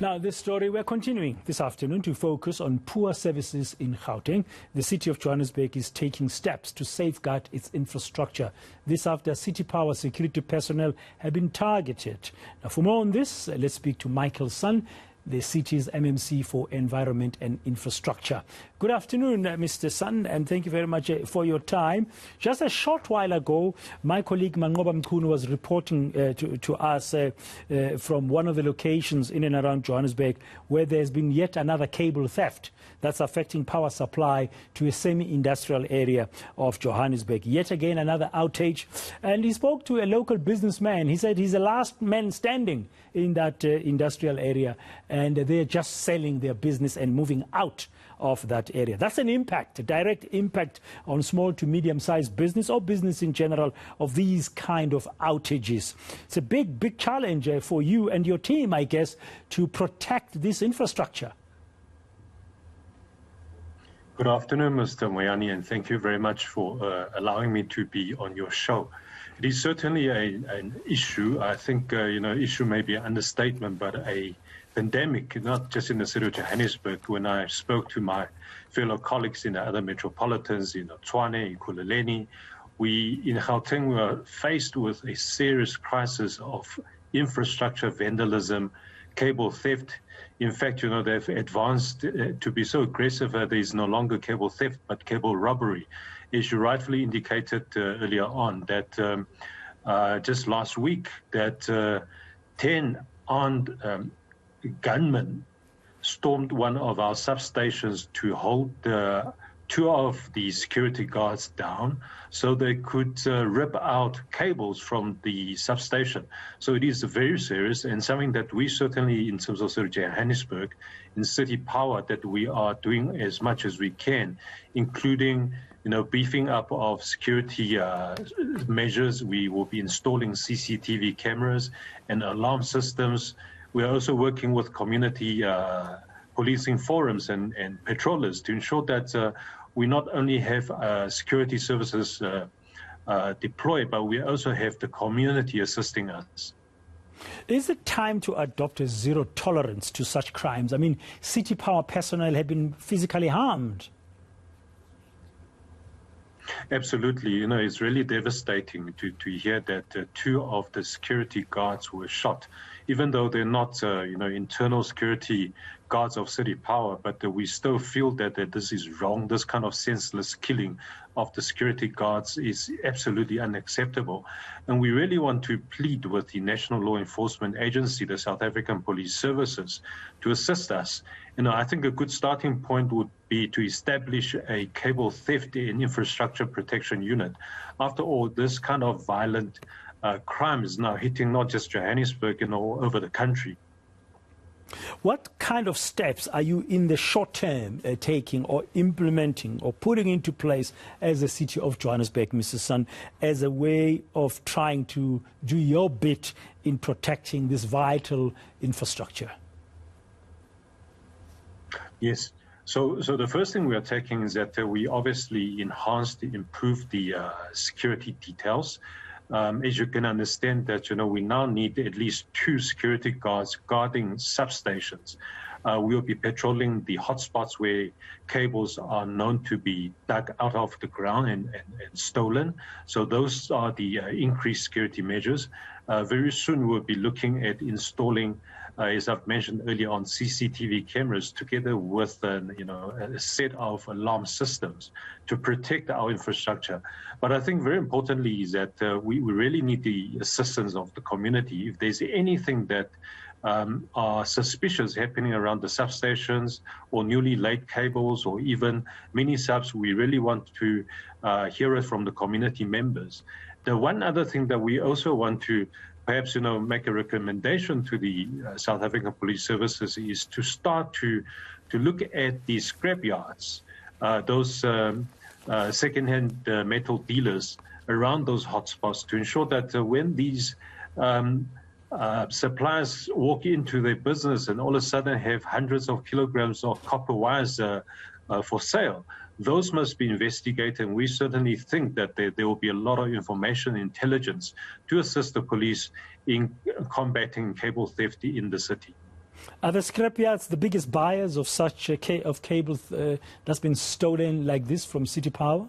Now, this story, we're continuing this afternoon to focus on poor services in Gauteng. The City of Johannesburg is taking steps to safeguard its infrastructure. This after City Power security personnel have been targeted. Now, for more on this, let's speak to Michael Sun, the city's MMC for Environment and Infrastructure. Good afternoon, Mr. Sun, and thank you very much for your time. Just a short while ago, my colleague Mangoba Mkhunu was reporting to us from one of the locations in and around Johannesburg where there's been yet another cable theft that's affecting power supply to a semi-industrial area of Johannesburg. Yet again, another outage. And he spoke to a local businessman. He said he's the last man standing in that industrial area, and they're just selling their business and moving out of that area. That's an impact, a direct impact on small to medium-sized business or business in general of these kind of outages. It's a big challenge for you and your team, I guess, to protect this infrastructure. Good afternoon, Mr. Moyane, and thank you very much for allowing me to be on your show. It is certainly an issue. I think, issue may be an understatement, but a pandemic, not just in the city of Johannesburg. When I spoke to my fellow colleagues in the other metropolitans, in Tshwane, in Kuleleni, we in Gauteng were faced with a serious crisis of infrastructure vandalism, cable theft. In fact, they've advanced to be so aggressive that there is no longer cable theft, but cable robbery. As you rightfully indicated earlier on, that just last week, that 10 armed gunmen stormed one of our substations to hold two of the security guards down so they could rip out cables from the substation. So it is very serious and something that we certainly, in terms of Johannesburg, in City Power, that we are doing as much as we can, including beefing up of security measures. We will be installing CCTV cameras and alarm systems. We are also working with community policing forums and patrollers to ensure that we not only have security services deployed, but we also have the community assisting us. Is it time to adopt a zero tolerance to such crimes? I mean, City Power personnel have been physically harmed. Absolutely. It's really devastating to hear that two of the security guards were shot, even though they're not, internal security guards of City Power, but we still feel that this is wrong. This kind of senseless killing of the security guards is absolutely unacceptable. And we really want to plead with the National Law Enforcement Agency, the South African Police Services, to assist us. I think a good starting point would be to establish a cable theft and infrastructure protection unit. After all, this kind of violent crime is now hitting not just Johannesburg, all over the country. What kind of steps are you in the short term taking or implementing or putting into place as the City of Johannesburg, Mr. Sun, as a way of trying to do your bit in protecting this vital infrastructure? Yes. So the first thing we are taking is that we obviously improve the security details. As you can understand that, we now need at least 2 security guards guarding substations. We will be patrolling the hotspots where cables are known to be dug out of the ground and stolen. So those are the increased security measures. Very soon we'll be looking at installing, as I've mentioned earlier on, CCTV cameras together with a set of alarm systems to protect our infrastructure. But I think very importantly is that we really need the assistance of the community. If there's anything that are suspicious happening around the substations or newly laid cables or even mini subs, we really want to hear it from the community members. The one other thing that we also want to perhaps make a recommendation to the South African Police Services is to start to look at the scrap yards, those second-hand metal dealers around those hotspots, to ensure that when these suppliers walk into their business and all of a sudden have hundreds of kilograms of copper wires for sale, those must be investigated. And we certainly think that there will be a lot of information, intelligence to assist the police in combating cable theft in the city. Are the scrapyards the biggest buyers of such of cables that's been stolen like this from City Power?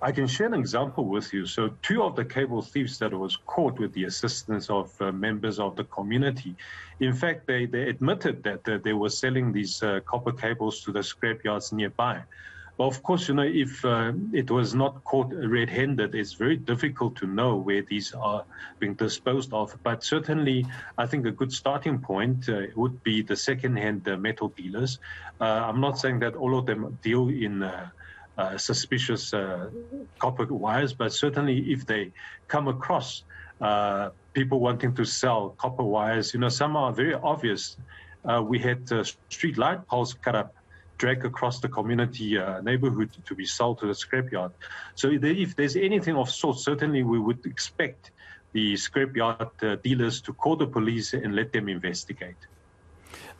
I can share an example with you. So 2 of the cable thieves that was caught with the assistance of members of the community, in fact, they admitted that they were selling these copper cables to the scrapyards nearby. Well, of course, if it was not caught red-handed, it's very difficult to know where these are being disposed of. But certainly, I think a good starting point would be the second-hand metal dealers. I'm not saying that all of them deal in suspicious copper wires, but certainly if they come across people wanting to sell copper wires, some are very obvious. We had street light poles cut up, dragged across the community neighborhood to be sold to the scrapyard. So if there's anything of sort, certainly we would expect the scrapyard dealers to call the police and let them investigate.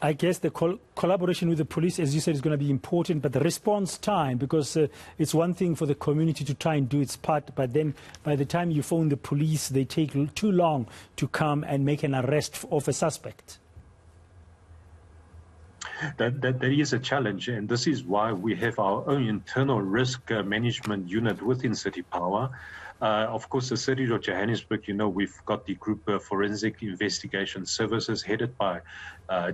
I guess the collaboration with the police, as you said, is going to be important, but the response time, because it's one thing for the community to try and do its part, but then by the time you phone the police, they take too long to come and make an arrest of a suspect. That is a challenge, and this is why we have our own internal risk management unit within City Power. Of course, the City of Johannesburg, we've got the Group Forensic Investigation Services headed by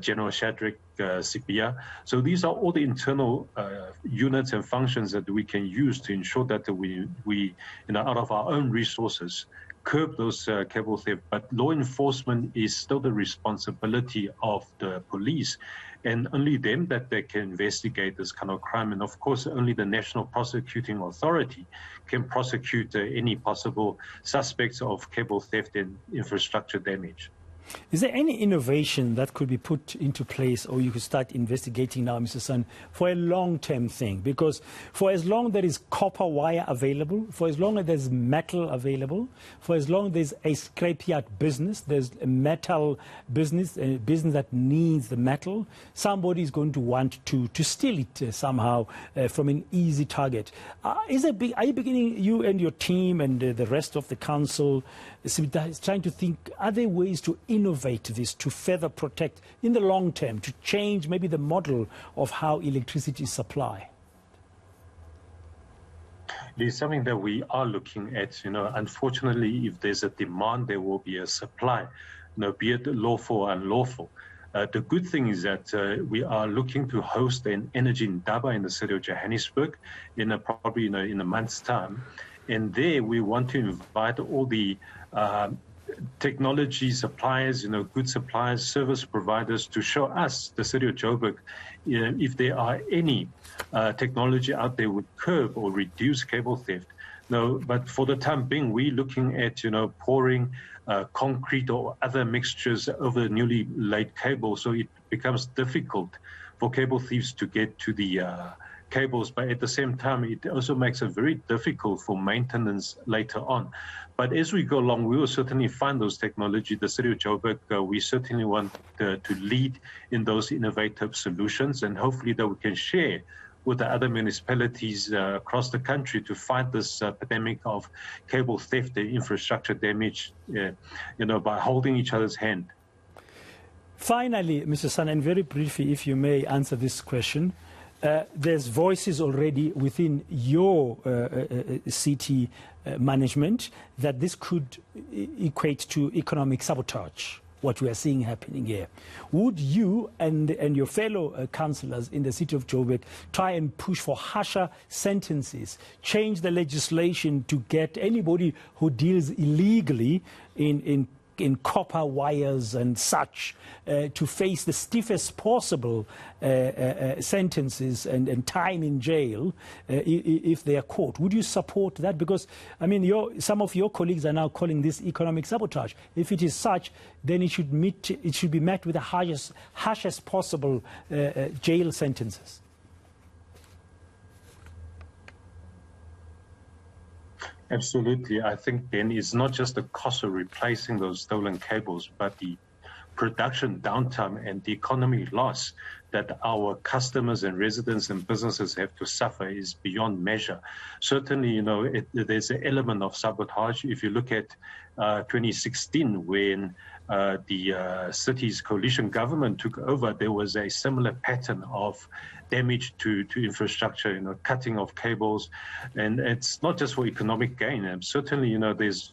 General Shadrack Sipia. So these are all the internal units and functions that we can use to ensure that we out of our own resources, curb those cable theft. But law enforcement is still the responsibility of the police, and only them that they can investigate this kind of crime. And of course, only the National Prosecuting Authority can prosecute any possible suspects of cable theft and infrastructure damage. Is there any innovation that could be put into place, or you could start investigating now, Mr. Sun, for a long-term thing? Because for as long there is copper wire available, for as long as there's metal available, for as long as there's a scrapyard business, there's a metal business, a business that needs the metal, somebody is going to want to steal it somehow from an easy target. Are you beginning, you and your team and the rest of the council, is trying to think, are there ways to innovate this to further protect in the long term, to change maybe the model of how electricity is supplied? It is something that we are looking at. Unfortunately, if there's a demand, there will be a supply, be it lawful or unlawful. The good thing is that we are looking to host an energy ndaba in the City of Johannesburg probably in a month's time. And there we want to invite all the technology suppliers, good suppliers, service providers to show us, the City of Joburg, if there are any technology out there would curb or reduce cable theft. No, but for the time being, we're looking at, pouring concrete or other mixtures over newly laid cable, so it becomes difficult for cable thieves to get to the cables, but at the same time, it also makes it very difficult for maintenance later on. But as we go along, we will certainly find those technology. The City of Joburg, we certainly want to lead in those innovative solutions, and hopefully that we can share with the other municipalities across the country to fight this epidemic of cable theft and infrastructure damage, by holding each other's hand. Finally, Mr. Sun, and very briefly, if you may answer this question, there's voices already within your city management that this could equate to economic sabotage, what we are seeing happening here. Would you and your fellow councillors in the City of Joburg try and push for harsher sentences, change the legislation to get anybody who deals illegally in copper wires and such to face the stiffest possible sentences and time in jail if they are caught? Would you support that? Because, some of your colleagues are now calling this economic sabotage. If it is such, then it should be met with the harshest possible jail sentences. Absolutely. I think then it's not just the cost of replacing those stolen cables, but the production downtime and the economy loss that our customers and residents and businesses have to suffer is beyond measure. Certainly, there's an element of sabotage. If you look at 2016 when the city's coalition government took over, there was a similar pattern of damage to infrastructure, cutting of cables. And it's not just for economic gain. And certainly,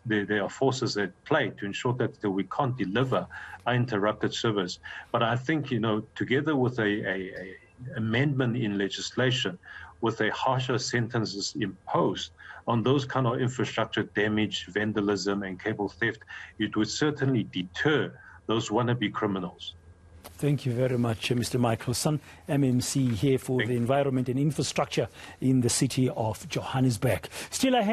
there are forces at play to ensure that we can't deliver uninterrupted service. But I think, together with a amendment in legislation, with a harsher sentences imposed on those kind of infrastructure damage, vandalism, and cable theft, it would certainly deter those wannabe criminals. Thank you very much, Mr. Michael Son, MMC here for the environment and infrastructure in the city of Johannesburg. Still ahead.